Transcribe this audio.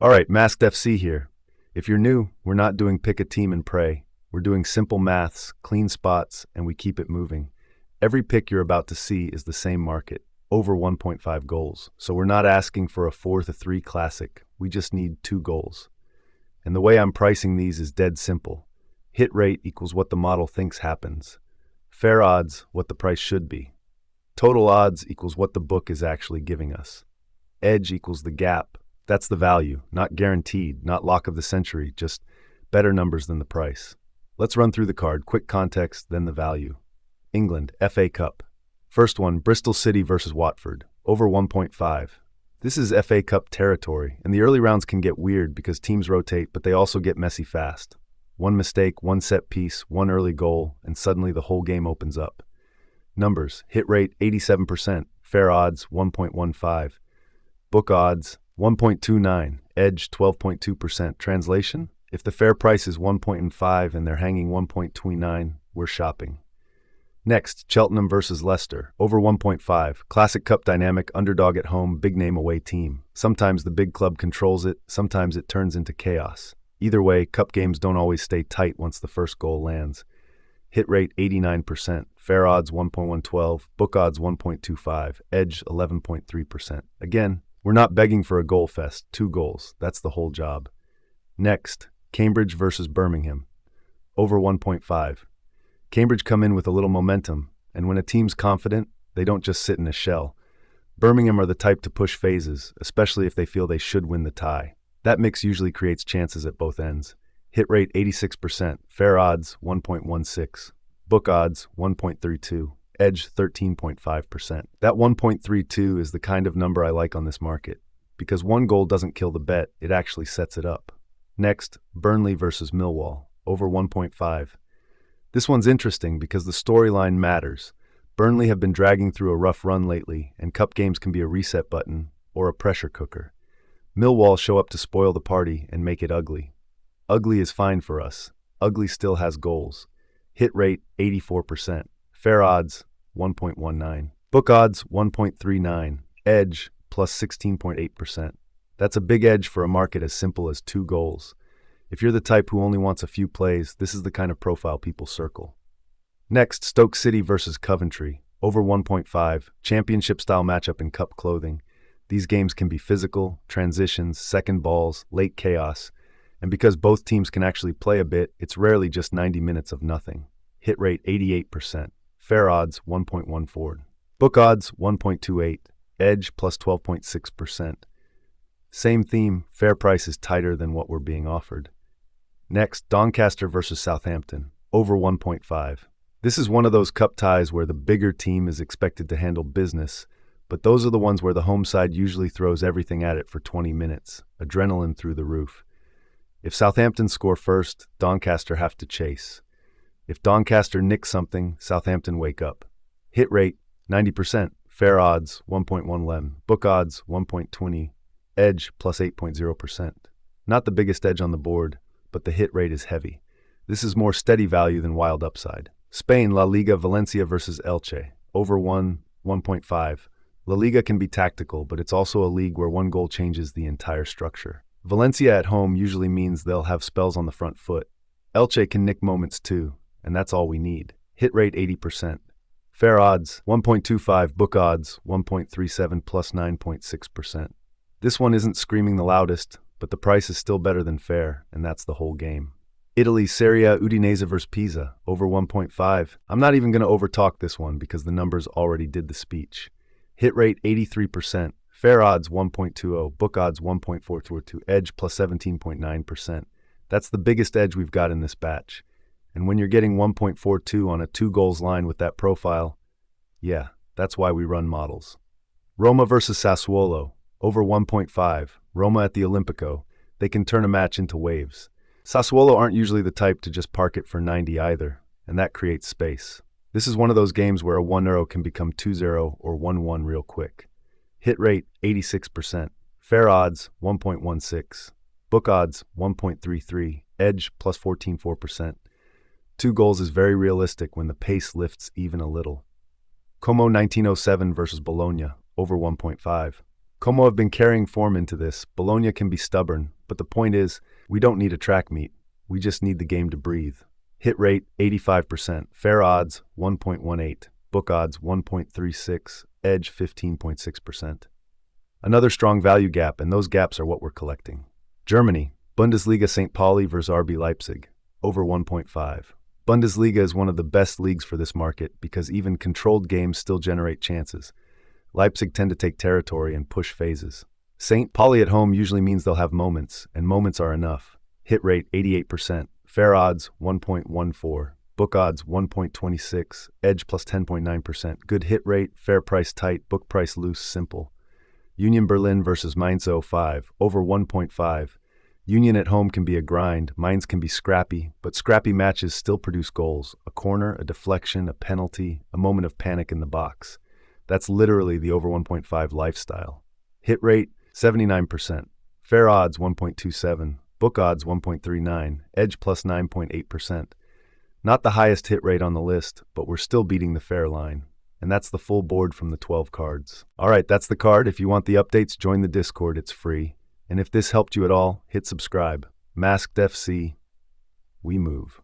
All right, Masked FC here. If you're new, we're not doing pick a team and pray. We're doing simple maths, clean spots, and we keep it moving. Every pick you're about to see is the same market, over 1.5 goals. So we're not asking for a 4-3 classic. We just need 2 goals. And the way I'm pricing these is dead simple. Hit rate equals what the model thinks happens. Fair odds, what the price should be. Total odds equals what the book is actually giving us. Edge equals the gap. That's the value, not guaranteed, not lock of the century, just better numbers than the price. Let's run through the card, quick context, then the value. England, FA Cup. First one, Bristol City versus Watford, over 1.5. This is FA Cup territory, and the early rounds can get weird because teams rotate, but they also get messy fast. One mistake, one set piece, one early goal, and suddenly the whole game opens up. Numbers, hit rate 87%, fair odds 1.15, book odds 1.29, edge 12.2%. Translation? If the fair price is 1.5 and they're hanging 1.29, we're shopping. Next, Cheltenham versus Leicester, over 1.5. Classic Cup dynamic, underdog at home, big name away team. Sometimes the big club controls it, sometimes it turns into chaos. Either way, cup games don't always stay tight once the first goal lands. Hit rate 89%, fair odds 1.112, book odds 1.25, edge 11.3%. Again, we're not begging for a goal fest, 2 goals, that's the whole job. Next, Cambridge versus Birmingham, over 1.5. Cambridge come in with a little momentum, and when a team's confident, they don't just sit in a shell. Birmingham are the type to push phases, especially if they feel they should win the tie. That mix usually creates chances at both ends. Hit rate 86%, fair odds 1.16, book odds 1.32, edge 13.5%. That 1.32 is the kind of number I like on this market, because one goal doesn't kill the bet, it actually sets it up. Next, Burnley versus Millwall, over 1.5. This one's interesting because the storyline matters. Burnley have been dragging through a rough run lately, and cup games can be a reset button or a pressure cooker. Millwall show up to spoil the party and make it ugly. Ugly is fine for us. Ugly still has goals. Hit rate 84%. Fair odds 1.19. Book odds 1.39. Edge plus 16.8%. That's a big edge for a market as simple as 2 goals. If you're the type who only wants a few plays, this is the kind of profile people circle. Next, Stoke City versus Coventry, over 1.5. Championship-style matchup in cup clothing. These games can be physical, transitions, second balls, late chaos. And because both teams can actually play a bit, it's rarely just 90 minutes of nothing. Hit rate 88%. Fair odds 1.14. Book odds 1.28. Edge plus 12.6%. Same theme, fair price is tighter than what we're being offered. Next, Doncaster versus Southampton, over 1.5. This is one of those cup ties where the bigger team is expected to handle business, but those are the ones where the home side usually throws everything at it for 20 minutes, adrenaline through the roof. If Southampton score first, Doncaster have to chase. If Doncaster nick something, Southampton wake up. Hit rate 90%, fair odds 1.11, book odds 1.20, edge plus 8.0%. Not the biggest edge on the board, but the hit rate is heavy. This is more steady value than wild upside. Spain, La Liga, Valencia versus Elche, over 1.5. La Liga can be tactical, but it's also a league where one goal changes the entire structure. Valencia at home usually means they'll have spells on the front foot. Elche can nick moments too, and that's all we need. Hit rate 80%. Fair odds 1.25, book odds 1.37 plus 9.6%. This one isn't screaming the loudest, but the price is still better than fair, and that's the whole game. Italy, Serie A, Udinese versus Pisa, over 1.5. I'm not even going to overtalk this one because the numbers already did the speech. Hit rate 83%, fair odds 1.20, book odds 1.442, edge plus 17.9%. That's the biggest edge we've got in this batch. And when you're getting 1.42 on a 2 goals line with that profile, yeah, that's why we run models. Roma versus Sassuolo, over 1.5. Roma at the Olimpico. They can turn a match into waves. Sassuolo aren't usually the type to just park it for 90 either, and that creates space. This is one of those games where a 1-0 can become 2-0 or 1-1 real quick. Hit rate 86%. Fair odds 1.16. Book odds 1.33. Edge plus 14.4%. 2 goals is very realistic when the pace lifts even a little. Como 1907 versus Bologna, over 1.5. Como have been carrying form into this. Bologna can be stubborn, but the point is, we don't need a track meet. We just need the game to breathe. Hit rate, 85%. Fair odds, 1.18. Book odds, 1.36. Edge, 15.6%. Another strong value gap, and those gaps are what we're collecting. Germany, Bundesliga St. Pauli versus RB Leipzig, over 1.5. Bundesliga is one of the best leagues for this market because even controlled games still generate chances. Leipzig tend to take territory and push phases. St. Pauli at home usually means they'll have moments, and moments are enough. Hit rate, 88%. Fair odds, 1.14. Book odds, 1.26. Edge plus 10.9%. Good hit rate, fair price tight, book price loose, simple. Union Berlin versus Mainz 05, over 1.5. Union at home can be a grind, Mainz can be scrappy, but scrappy matches still produce goals. A corner, a deflection, a penalty, a moment of panic in the box. That's literally the over 1.5 lifestyle. Hit rate, 79%. Fair odds, 1.27. Book odds, 1.39. Edge plus 9.8%. Not the highest hit rate on the list, but we're still beating the fair line. And that's the full board from the 12 cards. All right, that's the card. If you want the updates, join the Discord. It's free. And if this helped you at all, hit subscribe. Masked FC, we move.